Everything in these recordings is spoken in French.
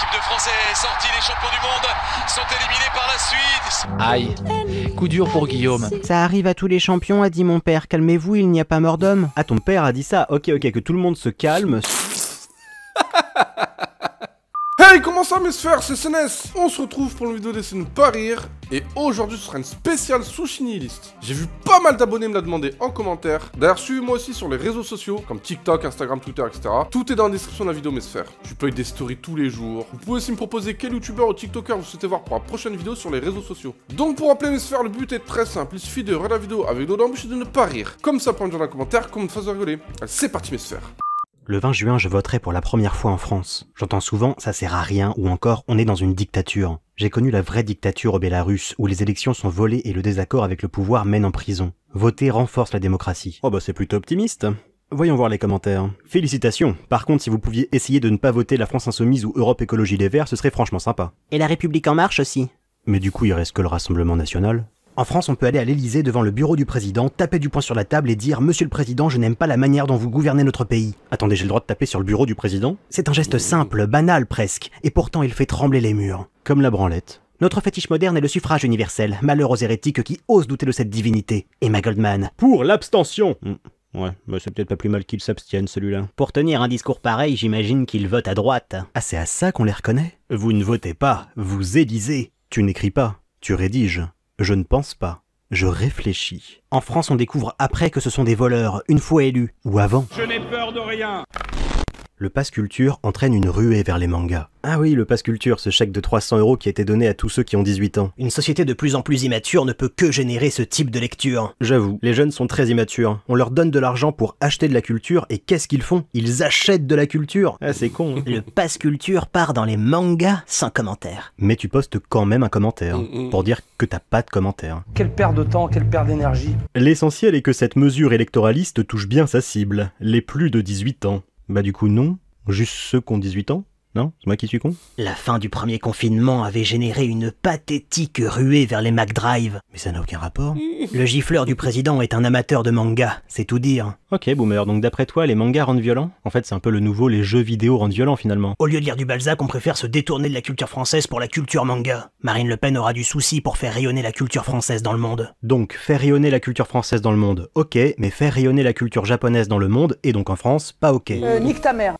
L'équipe de France est sortie, les champions du monde sont éliminés par la Suisse. Aïe, coup dur pour Guillaume. Ça arrive à tous les champions, a dit mon père. Calmez-vous, il n'y a pas mort d'homme. Ah, ton père a dit ça. Ok, que tout le monde se calme. Hey, comment ça mes sphères, c'est SNS. On se retrouve pour une vidéo Laissez-nous pas rire. Et aujourd'hui ce sera une spéciale Sushi Nihiliste. J'ai vu pas mal d'abonnés me la demander en commentaire. D'ailleurs suivez-moi aussi sur les réseaux sociaux comme TikTok, Instagram, Twitter, etc. Tout est dans la description de la vidéo mes sphères. Je publie des stories tous les jours. Vous pouvez aussi me proposer quel youtubeur ou tiktoker vous souhaitez voir pour la prochaine vidéo sur les réseaux sociaux. Donc pour rappeler mes sphères, le but est très simple. Il suffit de regarder la vidéo avec l'eau d'embûche et de ne pas rire. Comme ça pour me dire dans les commentaires, comme me fasse rigoler. Allez, c'est parti mes sphères. Le 20 juin, je voterai pour la première fois en France. J'entends souvent « ça sert à rien » ou encore « on est dans une dictature ». J'ai connu la vraie dictature au Bélarus, où les élections sont volées et le désaccord avec le pouvoir mène en prison. Voter renforce la démocratie. Oh bah c'est plutôt optimiste. Voyons voir les commentaires. Félicitations. Par contre, si vous pouviez essayer de ne pas voter la France Insoumise ou Europe Écologie Les Verts, ce serait franchement sympa. Et la République En Marche aussi. Mais du coup, il reste que le Rassemblement National. En France, on peut aller à l'Élysée devant le bureau du président, taper du poing sur la table et dire « Monsieur le Président, je n'aime pas la manière dont vous gouvernez notre pays ». Attendez, j'ai le droit de taper sur le bureau du président? C'est un geste simple, banal presque, et pourtant il fait trembler les murs. Comme la branlette. Notre fétiche moderne est le suffrage universel, malheur aux hérétiques qui osent douter de cette divinité. Emma Goldman. Pour l'abstention. Ouais, bah c'est peut-être pas plus mal qu'il s'abstienne celui-là. Pour tenir un discours pareil, j'imagine qu'il vote à droite. Ah, c'est à ça qu'on les reconnaît? Vous ne votez pas, vous élisez. Tu n'écris pas, tu rédiges. Je ne pense pas, je réfléchis. En France, on découvre après que ce sont des voleurs, une fois élus, ou avant. Je n'ai peur de rien. Le pass culture entraîne une ruée vers les mangas. Ah oui, le pass culture, ce chèque de 300 € qui a été donné à tous ceux qui ont 18 ans. Une société de plus en plus immature ne peut que générer ce type de lecture. J'avoue, les jeunes sont très immatures. On leur donne de l'argent pour acheter de la culture et qu'est-ce qu'ils font? Ils achètent de la culture. Ah, c'est con. Hein. Le pass culture part dans les mangas sans commentaire. Mais tu postes quand même un commentaire, pour dire que t'as pas de commentaire. Quelle perte de temps, quelle perte d'énergie. L'essentiel est que cette mesure électoraliste touche bien sa cible, les plus de 18 ans. Bah du coup non, juste ceux qui ont 18 ans. Non, c'est moi qui suis con? La fin du premier confinement avait généré une pathétique ruée vers les McDrive. Mais ça n'a aucun rapport. Le gifleur du président est un amateur de manga, c'est tout dire. Ok, boomer, donc d'après toi, les mangas rendent violents? En fait, c'est un peu le nouveau, les jeux vidéo rendent violents finalement. Au lieu de lire du Balzac, on préfère se détourner de la culture française pour la culture manga. Marine Le Pen aura du souci pour faire rayonner la culture française dans le monde. Donc, faire rayonner la culture française dans le monde, ok, mais faire rayonner la culture japonaise dans le monde, et donc en France, pas ok. Nique ta mère.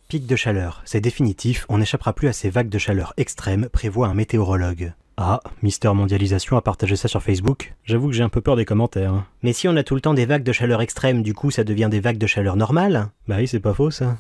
Pic de chaleur, c'est définitif, on n'échappera plus à ces vagues de chaleur extrêmes, prévoit un météorologue. Ah, Mister Mondialisation a partagé ça sur Facebook. J'avoue que j'ai un peu peur des commentaires. Mais si on a tout le temps des vagues de chaleur extrêmes, du coup ça devient des vagues de chaleur normales? Bah oui, c'est pas faux ça.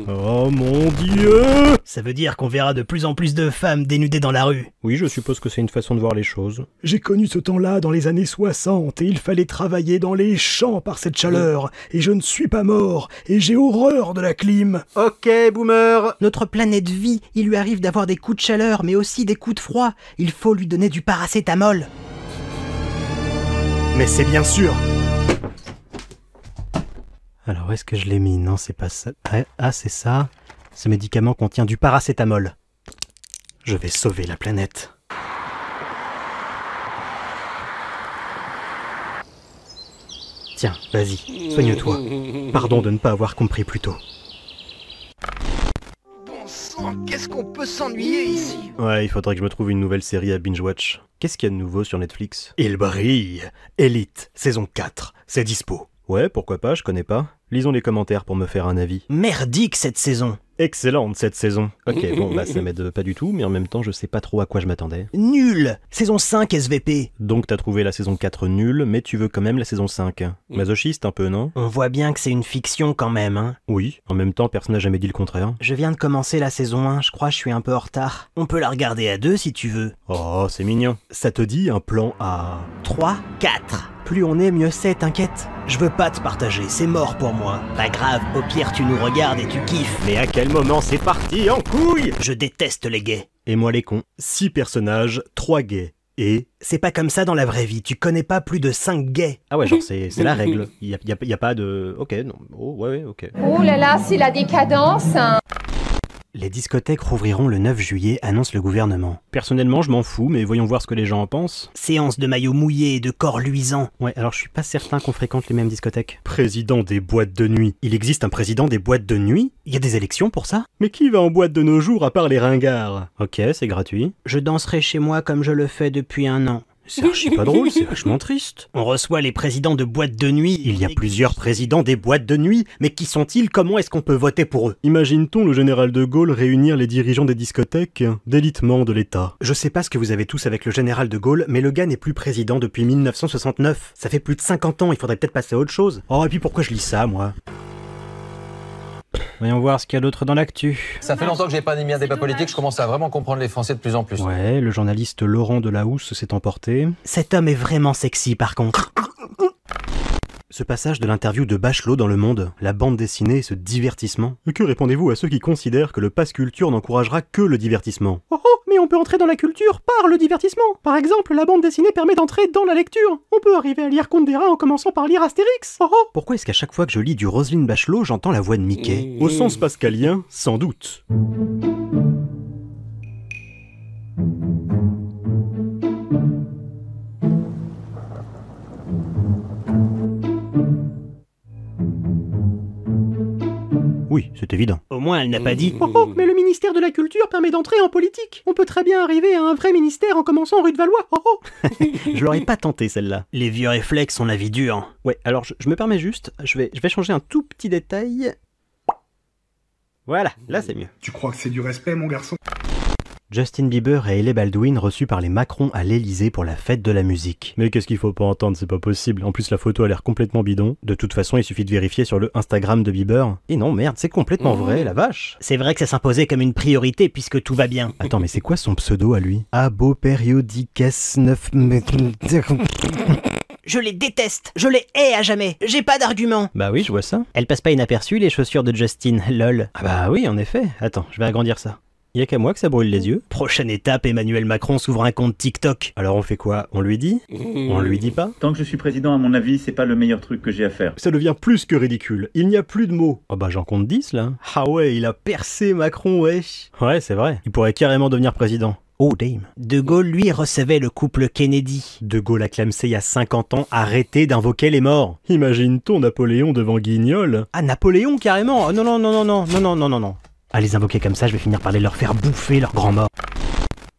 Oh mon dieu! Ça veut dire qu'on verra de plus en plus de femmes dénudées dans la rue. Oui, je suppose que c'est une façon de voir les choses. J'ai connu ce temps-là dans les années 60 et il fallait travailler dans les champs par cette chaleur. Et je ne suis pas mort et j'ai horreur de la clim. Ok, boomer! Notre planète vit, il lui arrive d'avoir des coups de chaleur mais aussi des coups de froid. Il faut lui donner du paracétamol. Mais c'est bien sûr. Alors, où est-ce que je l'ai mis? Non, c'est pas ça. Ah, c'est ça. Ce médicament contient du paracétamol. Je vais sauver la planète. Tiens, vas-y, soigne-toi. Pardon de ne pas avoir compris plus tôt. Bon sang, qu'est-ce qu'on peut s'ennuyer ici? Ouais, il faudrait que je me trouve une nouvelle série à binge-watch. Qu'est-ce qu'il y a de nouveau sur Netflix? Il brille. Elite, saison 4, c'est dispo. Ouais, pourquoi pas, je connais pas. Lisons les commentaires pour me faire un avis. Merdique cette saison. Excellente cette saison. Ok, bon, bah ça m'aide pas du tout, mais en même temps, je sais pas trop à quoi je m'attendais. Nul. Saison 5 SVP. Donc t'as trouvé la saison 4 nulle, mais tu veux quand même la saison 5. Masochiste un peu, non? On voit bien que c'est une fiction quand même, hein. Oui, en même temps, personne n'a jamais dit le contraire. Je viens de commencer la saison 1, je crois que je suis un peu en retard. On peut la regarder à 2 si tu veux. Oh, c'est mignon. Ça te dit un plan à... 3, 4. Plus on est, mieux c'est, t'inquiète. Je veux pas te partager, c'est mort pour moi. Pas grave, au pire tu nous regardes et tu kiffes. Mais à quel moment c'est parti en couille? Je déteste les gays. Et moi les cons. 6 personnages, 3 gays. Et... C'est pas comme ça dans la vraie vie, tu connais pas plus de 5 gays. Ah ouais, genre c'est la règle. Y a pas de... Ok, non. Oh, ouais, ok. Oh là là, c'est la décadence. Les discothèques rouvriront le 9 juillet, annonce le gouvernement. Personnellement, je m'en fous, mais voyons voir ce que les gens en pensent. Séance de maillots mouillés et de corps luisants. Ouais, alors je suis pas certain qu'on fréquente les mêmes discothèques. Président des boîtes de nuit. Il existe un président des boîtes de nuit? Il y a des élections pour ça? Mais qui va en boîte de nos jours à part les ringards? Ok, c'est gratuit. Je danserai chez moi comme je le fais depuis 1 an. C'est archi pas drôle, c'est vachement triste. On reçoit les présidents de boîtes de nuit. Il y a plusieurs présidents des boîtes de nuit, mais qui sont-ils? Comment est-ce qu'on peut voter pour eux? Imagine-t-on le général de Gaulle réunir les dirigeants des discothèques? Délitement de l'État. Je sais pas ce que vous avez tous avec le général de Gaulle, mais le gars n'est plus président depuis 1969. Ça fait plus de 50 ans, il faudrait peut-être passer à autre chose. Oh, et puis pourquoi je lis ça, moi? Voyons voir ce qu'il y a d'autre dans l'actu. Ça fait longtemps que j'ai pas animé un débat politique, je commence à vraiment comprendre les Français de plus en plus. Ouais, le journaliste Laurent Delahousse s'est emporté. Cet homme est vraiment sexy par contre. Ce passage de l'interview de Bachelot dans Le Monde, la bande dessinée et ce divertissement. Que répondez-vous à ceux qui considèrent que le pass culture n'encouragera que le divertissement? Oh, mais on peut entrer dans la culture par le divertissement. Par exemple, la bande dessinée permet d'entrer dans la lecture. On peut arriver à lire Kundera en commençant par lire Astérix. Oh, pourquoi est-ce qu'à chaque fois que je lis du Roselyne Bachelot, j'entends la voix de Mickey? Au sens pascalien, sans doute. Oui, c'est évident. Au moins, elle n'a pas dit. Oh, mais le ministère de la Culture permet d'entrer en politique. On peut très bien arriver à un vrai ministère en commençant rue de Valois. Je l'aurais pas tenté celle-là. Les vieux réflexes ont la vie dure. Ouais, alors je me permets juste, je vais changer un tout petit détail. Voilà, là c'est mieux. Tu crois que c'est du respect, mon garçon? Justin Bieber et Hailey Baldwin reçus par les Macron à l'Elysée pour la fête de la musique. Mais qu'est-ce qu'il faut pas entendre, c'est pas possible. En plus la photo a l'air complètement bidon. De toute façon, il suffit de vérifier sur le Instagram de Bieber. Et non, merde, c'est complètement vrai, la vache. C'est vrai que ça s'imposait comme une priorité puisque tout va bien. Attends, mais c'est quoi son pseudo à lui? Abo Periodiques 9... Je les déteste, je les hais à jamais, j'ai pas d'argument. Bah oui, je vois ça. Elle passe pas inaperçue les chaussures de Justin, lol. Ah bah oui, en effet. Attends, je vais agrandir ça. Y'a qu'à moi que ça brûle les yeux. Prochaine étape, Emmanuel Macron s'ouvre un compte TikTok. Alors on fait quoi? On lui dit? On lui dit pas? Tant que je suis président, à mon avis, c'est pas le meilleur truc que j'ai à faire. Ça devient plus que ridicule. Il n'y a plus de mots. Oh bah j'en compte 10 là. Ah ouais, il a percé Macron, wesh. Ouais, c'est vrai. Il pourrait carrément devenir président. Oh damn. De Gaulle, lui, recevait le couple Kennedy. De Gaulle a clamsé il y a 50 ans, arrêtez d'invoquer les morts. Imagine-t-on Napoléon devant Guignol? Ah, Napoléon carrément? Oh, non, non, non, non, non, non, non, non, non, non. À les invoquer comme ça, je vais finir par les leur faire bouffer leurs grands morts.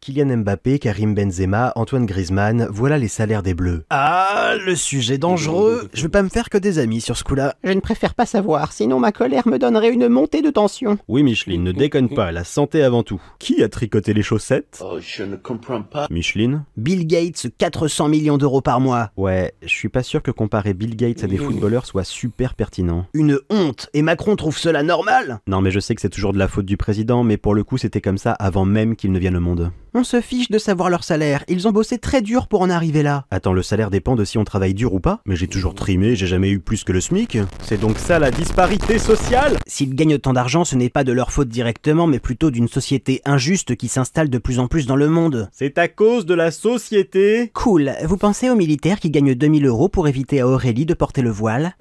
Kylian Mbappé, Karim Benzema, Antoine Griezmann, voilà les salaires des Bleus. Ah, le sujet dangereux. Je vais pas me faire que des amis sur ce coup-là. Je ne préfère pas savoir, sinon ma colère me donnerait une montée de tension. Oui, Micheline, ne déconne pas, la santé avant tout. Qui a tricoté les chaussettes? Oh, je ne comprends pas. Micheline? Bill Gates, 400 millions d'euros par mois. Ouais, je suis pas sûr que comparer Bill Gates à des footballeurs soit super pertinent. Une honte. Et Macron trouve cela normal? Non, mais je sais que c'est toujours de la faute du président, mais pour le coup, c'était comme ça avant même qu'il ne vienne au monde. On se fiche de savoir leur salaire, ils ont bossé très dur pour en arriver là. Attends, le salaire dépend de si on travaille dur ou pas? Mais j'ai toujours trimé, j'ai jamais eu plus que le SMIC. C'est donc ça la disparité sociale? S'ils gagnent autant d'argent, ce n'est pas de leur faute directement, mais plutôt d'une société injuste qui s'installe de plus en plus dans le monde. C'est à cause de la société? Cool, vous pensez aux militaires qui gagnent 2000 € pour éviter à Aurélie de porter le voile?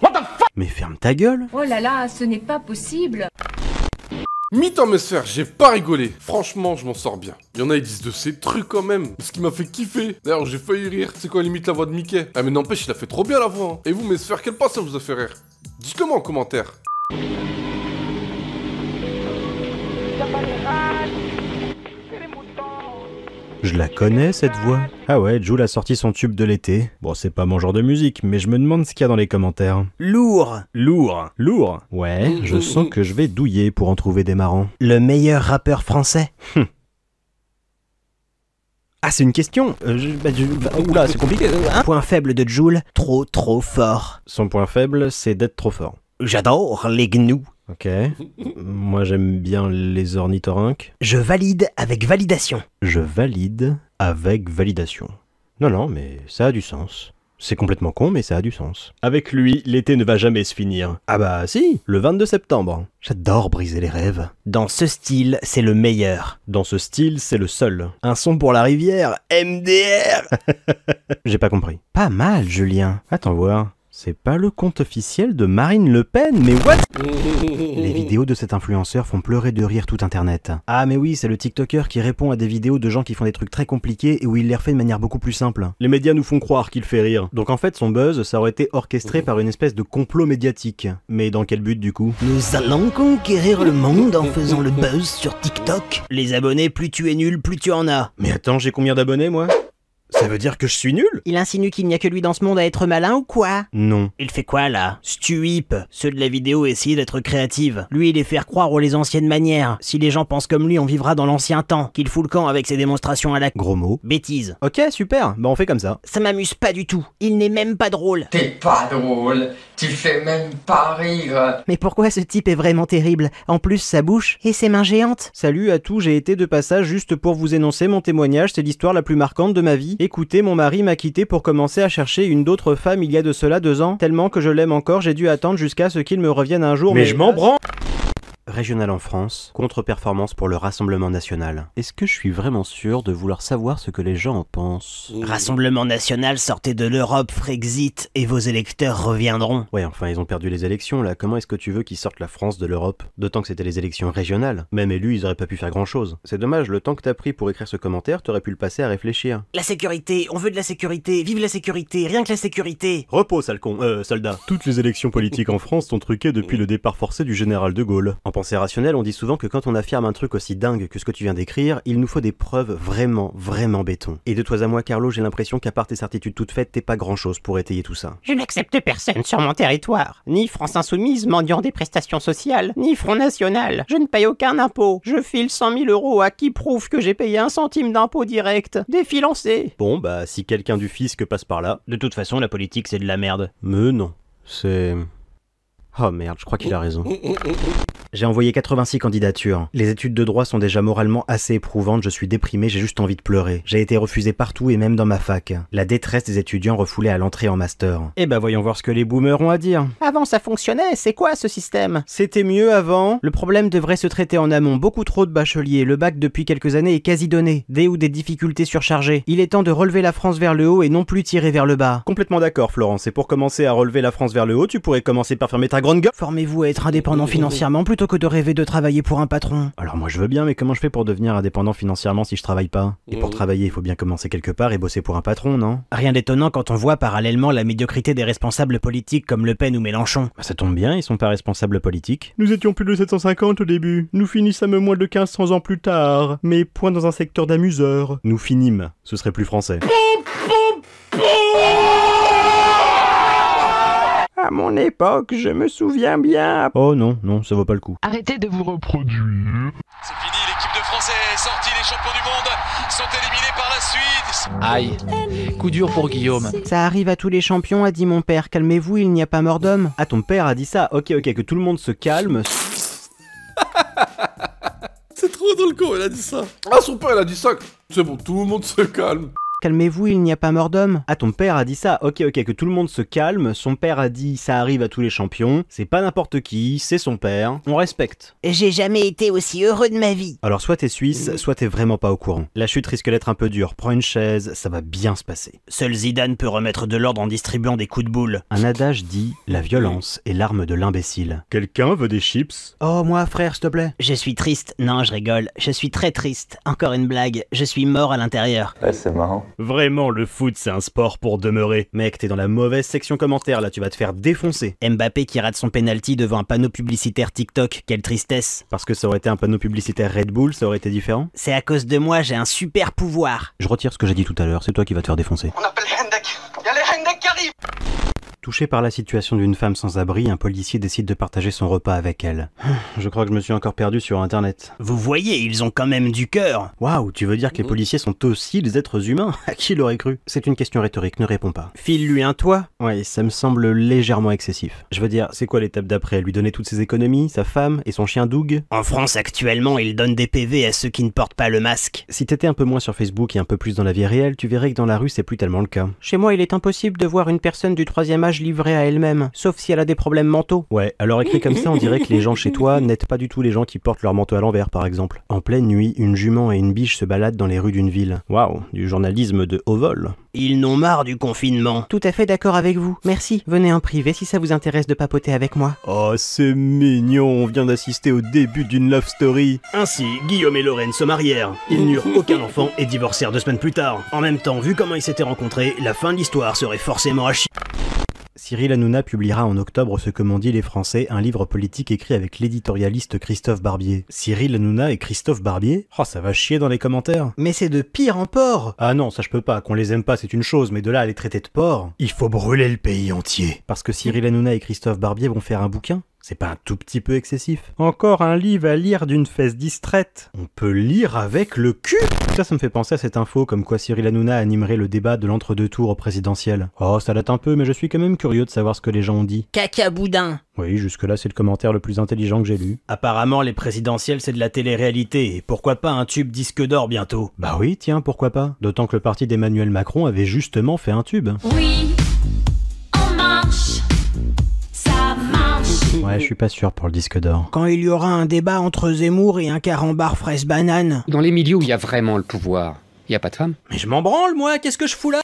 What the fuck? Mais ferme ta gueule! Oh là là, ce n'est pas possible! Mythe en mesphère, j'ai pas rigolé. Franchement, je m'en sors bien. Il y en a, ils disent de ces trucs quand même. Ce qui m'a fait kiffer. D'ailleurs, j'ai failli rire. C'est quoi limite la voix de Mickey? Ah mais n'empêche, il a fait trop bien la voix. Hein. Et vous, mesphère, quel pas ça vous a fait rire? Dites-le moi en commentaire. Je la connais cette voix. Ah ouais, Jul a sorti son tube de l'été. Bon, c'est pas mon genre de musique, mais je me demande ce qu'il y a dans les commentaires. Lourd. Lourd. Lourd. Ouais, je sens que je vais douiller pour en trouver des marrants. Le meilleur rappeur français. Ah, c'est une question. Oula, c'est compliqué. Point faible de Jul, trop fort. Son point faible, c'est d'être trop fort. J'adore les gnous. Ok. Moi, j'aime bien les ornithorynques. Je valide avec validation. Je valide avec validation. Non, mais ça a du sens. C'est complètement con, mais ça a du sens. Avec lui, l'été ne va jamais se finir. Ah bah si, le 22 septembre. J'adore briser les rêves. Dans ce style, c'est le meilleur. Dans ce style, c'est le seul. Un son pour la rivière, MDR. J'ai pas compris. Pas mal, Julien. Attends voir. C'est pas le compte officiel de Marine Le Pen, mais what? Les vidéos de cet influenceur font pleurer de rire tout internet. Ah mais oui, c'est le TikToker qui répond à des vidéos de gens qui font des trucs très compliqués et où il les refait de manière beaucoup plus simple. Les médias nous font croire qu'il fait rire. Donc en fait son buzz, ça aurait été orchestré par une espèce de complot médiatique. Mais dans quel but du coup? Nous allons conquérir le monde en faisant le buzz sur TikTok. Les abonnés, plus tu es nul, plus tu en as. Mais attends, j'ai combien d'abonnés moi? Ça veut dire que je suis nul? Il insinue qu'il n'y a que lui dans ce monde à être malin ou quoi? Non. Il fait quoi là? Stuip. Ceux de la vidéo essayent d'être créatifs. Lui, il est faire croire aux les anciennes manières. Si les gens pensent comme lui, on vivra dans l'ancien temps. Qu'il fout le camp avec ses démonstrations à la... Gros mots. Bêtise. Ok, super. Bah on fait comme ça. Ça m'amuse pas du tout. Il n'est même pas drôle. T'es pas drôle. Tu fais même pas rire. Mais pourquoi ce type est vraiment terrible? En plus, sa bouche et ses mains géantes. Salut à tous, j'ai été de passage juste pour vous énoncer mon témoignage. C'est l'histoire la plus marquante de ma vie. Écoutez, mon mari m'a quitté pour commencer à chercher une d'autre femme il y a de cela 2 ans. Tellement que je l'aime encore, j'ai dû attendre jusqu'à ce qu'il me revienne un jour. Mais je m'en branle. Régional en France, contre-performance pour le Rassemblement National. Est-ce que je suis vraiment sûr de vouloir savoir ce que les gens en pensent? Rassemblement National, sortez de l'Europe, Frexit, et vos électeurs reviendront. Ouais, enfin, ils ont perdu les élections, là. Comment est-ce que tu veux qu'ils sortent la France de l'Europe? D'autant que c'était les élections régionales. Même élus, ils auraient pas pu faire grand-chose. C'est dommage, le temps que t'as pris pour écrire ce commentaire, t'aurais pu le passer à réfléchir. La sécurité, on veut de la sécurité, vive la sécurité, rien que la sécurité. Repos, sale con, soldat. Toutes les élections politiques en France sont truquées depuis le départ forcé du général de Gaulle. En pensée rationnelle, on dit souvent que quand on affirme un truc aussi dingue que ce que tu viens d'écrire, il nous faut des preuves vraiment, vraiment béton. Et de toi à moi, Carlo, j'ai l'impression qu'à part tes certitudes toutes faites, t'es pas grand-chose pour étayer tout ça. Je n'accepte personne sur mon territoire. Ni France Insoumise, mendiant des prestations sociales, ni Front National. Je ne paye aucun impôt. Je file 100 000 € à qui prouve que j'ai payé 1 centime d'impôt direct. Défi lancé. Bon, bah, si quelqu'un du fisc passe par là... De toute façon, la politique, c'est de la merde. Mais non, c'est... Oh merde, je crois qu'il a raison. J'ai envoyé 86 candidatures. Les études de droit sont déjà moralement assez éprouvantes, je suis déprimé, j'ai juste envie de pleurer. J'ai été refusé partout et même dans ma fac. La détresse des étudiants refoulés à l'entrée en master. Eh bah voyons voir ce que les boomers ont à dire. Avant ça fonctionnait, c'est quoi ce système? C'était mieux avant. Le problème devrait se traiter en amont, beaucoup trop de bacheliers, le bac depuis quelques années est quasi donné. Des ou des difficultés surchargées. Il est temps de relever la France vers le haut et non plus tirer vers le bas. Complètement d'accord Florence, et pour commencer à relever la France vers le haut, tu pourrais commencer par fermer ta grande gueule. Formez-vous à être indépendant financièrement plutôt que de rêver de travailler pour un patron. Alors moi je veux bien, mais comment je fais pour devenir indépendant financièrement si je travaille pas? Et pour travailler, il faut bien commencer quelque part et bosser pour un patron, non? Rien d'étonnant quand on voit parallèlement la médiocrité des responsables politiques comme Le Pen ou Mélenchon. Bah ça tombe bien, ils sont pas responsables politiques. Nous étions plus de 750 au début, nous finissâmes moins de 1500 ans plus tard, mais point dans un secteur d'amuseurs. Nous finîmes, ce serait plus français. À mon époque, je me souviens bien. Oh non, non, ça vaut pas le coup. Arrêtez de vous reproduire. C'est fini, l'équipe de France est sortie, les champions du monde sont éliminés par la Suisse. Aïe, coup dur pour Guillaume. Ça arrive à tous les champions, a dit mon père. Calmez-vous, il n'y a pas mort d'homme. Ah, ton père a dit ça? Ok, que tout le monde se calme. C'est trop drôle quand il a dit ça. Ah, son père il a dit ça. C'est bon, tout le monde se calme. Calmez-vous, il n'y a pas mort d'homme. Ah, ton père a dit ça? Ok, que tout le monde se calme. Son père a dit ça arrive à tous les champions. C'est pas n'importe qui, c'est son père. On respecte. J'ai jamais été aussi heureux de ma vie. Alors soit t'es suisse, soit t'es vraiment pas au courant. La chute risque d'être un peu dure. Prends une chaise, ça va bien se passer. Seul Zidane peut remettre de l'ordre en distribuant des coups de boule. Un adage dit la violence est l'arme de l'imbécile. Quelqu'un veut des chips? Oh, moi, frère, s'il te plaît. Je suis triste. Non, je rigole. Je suis très triste. Encore une blague. Je suis mort à l'intérieur. Ouais, c'est marrant. Vraiment, le foot, c'est un sport pour demeurer. Mec, t'es dans la mauvaise section commentaire, là, tu vas te faire défoncer. Mbappé qui rate son penalty devant un panneau publicitaire TikTok, quelle tristesse. Parce que ça aurait été un panneau publicitaire Red Bull, ça aurait été différent? C'est à cause de moi, j'ai un super pouvoir. Je retire ce que j'ai dit tout à l'heure, c'est toi qui vas te faire défoncer. On appelle Hendek. Y'a les Hendek qui arrivent. Touché par la situation d'une femme sans abri, un policier décide de partager son repas avec elle. Je crois que je me suis encore perdu sur internet. Vous voyez, ils ont quand même du cœur. Waouh, tu veux dire que les policiers sont aussi des êtres humains? À qui l'aurait cru? C'est une question rhétorique, ne réponds pas. File-lui un toit. Ouais, ça me semble légèrement excessif. Je veux dire, c'est quoi l'étape d'après? Lui donner toutes ses économies, sa femme et son chien Doug? En France, actuellement, ils donnent des PV à ceux qui ne portent pas le masque. Si t'étais un peu moins sur Facebook et un peu plus dans la vie réelle, tu verrais que dans la rue, c'est plus tellement le cas. Chez moi, il est impossible de voir une personne du 3e âge page livrée à elle-même, sauf si elle a des problèmes mentaux. Ouais, alors écrit comme ça, on dirait que les gens chez toi n'êtes pas du tout les gens qui portent leur manteau à l'envers, par exemple. En pleine nuit, une jument et une biche se baladent dans les rues d'une ville. Waouh, du journalisme de haut vol. Ils n'ont marre du confinement. Tout à fait d'accord avec vous. Merci, venez en privé si ça vous intéresse de papoter avec moi. Oh, c'est mignon, on vient d'assister au début d'une love story. Ainsi, Guillaume et Lorraine se marièrent. Ils n'eurent aucun enfant et divorcèrent 2 semaines plus tard. En même temps, vu comment ils s'étaient rencontrés, la fin de l'histoire serait forcément à chier. Cyril Hanouna publiera en octobre Ce que m'ont dit les Français, un livre politique écrit avec l'éditorialiste Christophe Barbier. Cyril Hanouna et Christophe Barbier? Oh, ça va chier dans les commentaires. Mais c'est de pire en porc. Ah non, ça je peux pas, qu'on les aime pas c'est une chose, mais de là à les traiter de porc, il faut brûler le pays entier. Parce que Cyril Hanouna et Christophe Barbier vont faire un bouquin? C'est pas un tout petit peu excessif? Encore un livre à lire d'une fesse distraite. On peut lire avec le cul? Ça me fait penser à cette info comme quoi Cyril Hanouna animerait le débat de l'entre-deux tours au présidentiel. Oh, ça date un peu, mais je suis quand même curieux de savoir ce que les gens ont dit. Caca boudin. Oui, jusque-là c'est le commentaire le plus intelligent que j'ai lu. Apparemment, les présidentielles c'est de la télé-réalité, et pourquoi pas un tube disque d'or bientôt? Bah oui, tiens, pourquoi pas? D'autant que le parti d'Emmanuel Macron avait justement fait un tube. Oui, on marche. Ouais, je suis pas sûr pour le disque d'or. Quand il y aura un débat entre Zemmour et un carambar fraise banane. Dans les milieux où il y a vraiment le pouvoir, il y a pas de femmes. Mais je m'en branle moi, qu'est-ce que je fous là?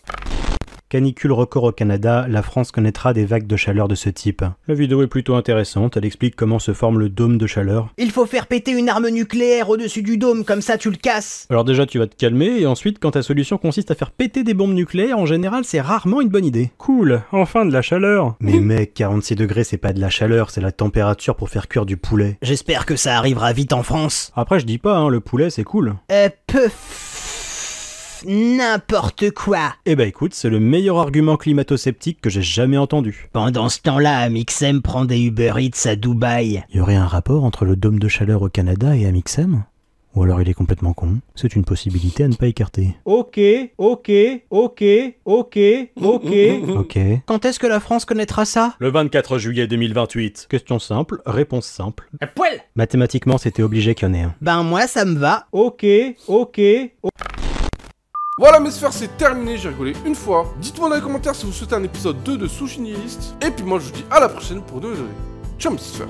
Canicule record au Canada, la France connaîtra des vagues de chaleur de ce type. La vidéo est plutôt intéressante, elle explique comment se forme le dôme de chaleur. Il faut faire péter une arme nucléaire au-dessus du dôme, comme ça tu le casses. Alors déjà tu vas te calmer, et ensuite quand ta solution consiste à faire péter des bombes nucléaires, en général c'est rarement une bonne idée. Cool, enfin de la chaleur. Mais mec, 46 degrés c'est pas de la chaleur, c'est la température pour faire cuire du poulet. J'espère que ça arrivera vite en France. Après je dis pas, hein, le poulet c'est cool. N'importe quoi. Eh bah écoute, c'est le meilleur argument climato-sceptique que j'ai jamais entendu. Pendant ce temps-là, Amixem prend des Uber Eats à Dubaï. Y aurait un rapport entre le dôme de chaleur au Canada et Amixem? Ou alors il est complètement con? C'est une possibilité à ne pas écarter. Ok. Quand est-ce que la France connaîtra ça? Le 24 juillet 2028. Question simple, réponse simple. À poil. Mathématiquement c'était obligé qu'il y en ait un. Ben moi ça me va. Ok. Voilà mes sphères, c'est terminé, j'ai rigolé une fois. Dites-moi dans les commentaires si vous souhaitez un épisode 2 de Sushi Nihiliste. Et puis moi je vous dis à la prochaine pour de nouvelles vidéos. Ciao mes sphères.